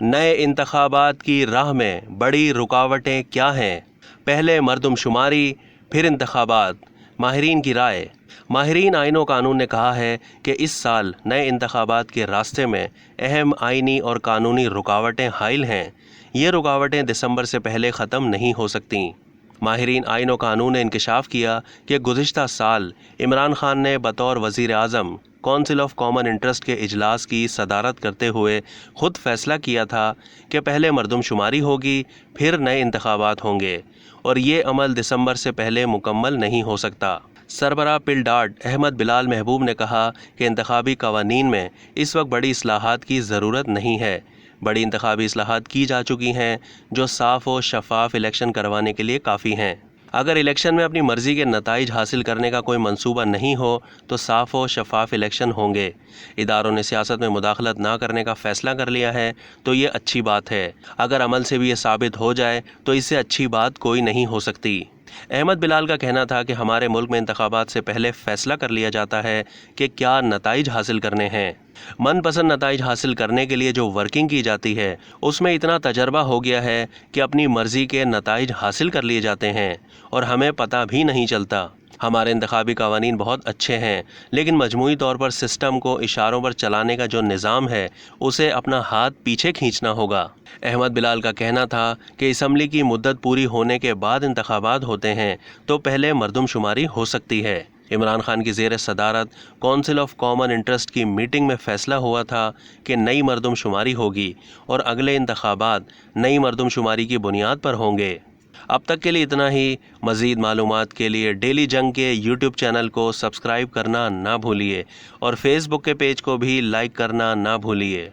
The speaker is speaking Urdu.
نئے انتخابات کی راہ میں بڑی رکاوٹیں کیا ہیں؟ پہلے مردم شماری پھر انتخابات، ماہرین کی رائے۔ ماہرین آئین و قانون نے کہا ہے کہ اس سال نئے انتخابات کے راستے میں اہم آئینی اور قانونی رکاوٹیں حائل ہیں۔ یہ رکاوٹیں دسمبر سے پہلے ختم نہیں ہو سکتیں۔ ماہرین آئین و قانون نے انکشاف کیا کہ گزشتہ سال عمران خان نے بطور وزیر اعظم کونسل آف کامن انٹرسٹ کے اجلاس کی صدارت کرتے ہوئے خود فیصلہ کیا تھا کہ پہلے مردم شماری ہوگی پھر نئے انتخابات ہوں گے، اور یہ عمل دسمبر سے پہلے مکمل نہیں ہو سکتا۔ سربراہ پل ڈاٹ احمد بلال محبوب نے کہا کہ انتخابی قوانین میں اس وقت بڑی اصلاحات کی ضرورت نہیں ہے۔ بڑی انتخابی اصلاحات کی جا چکی ہیں جو صاف و شفاف الیکشن کروانے کے لیے کافی ہیں۔ اگر الیکشن میں اپنی مرضی کے نتائج حاصل کرنے کا کوئی منصوبہ نہیں ہو تو صاف و شفاف الیکشن ہوں گے۔ اداروں نے سیاست میں مداخلت نہ کرنے کا فیصلہ کر لیا ہے تو یہ اچھی بات ہے۔ اگر عمل سے بھی یہ ثابت ہو جائے تو اس سے اچھی بات کوئی نہیں ہو سکتی۔ احمد بلال کا کہنا تھا کہ ہمارے ملک میں انتخابات سے پہلے فیصلہ کر لیا جاتا ہے کہ کیا نتائج حاصل کرنے ہیں۔ من پسند نتائج حاصل کرنے کے لیے جو ورکنگ کی جاتی ہے اس میں اتنا تجربہ ہو گیا ہے کہ اپنی مرضی کے نتائج حاصل کر لیے جاتے ہیں اور ہمیں پتہ بھی نہیں چلتا۔ ہمارے انتخابی قوانین بہت اچھے ہیں، لیکن مجموعی طور پر سسٹم کو اشاروں پر چلانے کا جو نظام ہے اسے اپنا ہاتھ پیچھے کھینچنا ہوگا۔ احمد بلال کا کہنا تھا کہ اسمبلی کی مدت پوری ہونے کے بعد انتخابات ہوتے ہیں تو پہلے مردم شماری ہو سکتی ہے۔ عمران خان کی زیر صدارت کونسل آف کامن انٹرسٹ کی میٹنگ میں فیصلہ ہوا تھا کہ نئی مردم شماری ہوگی اور اگلے انتخابات نئی مردم شماری کی بنیاد پر ہوں گے۔ اب تک کے لیے اتنا ہی۔ مزید معلومات کے لیے ڈیلی جنگ کے یوٹیوب چینل کو سبسکرائب کرنا نہ بھولیے اور فیس بک کے پیج کو بھی لائک کرنا نہ بھولیے۔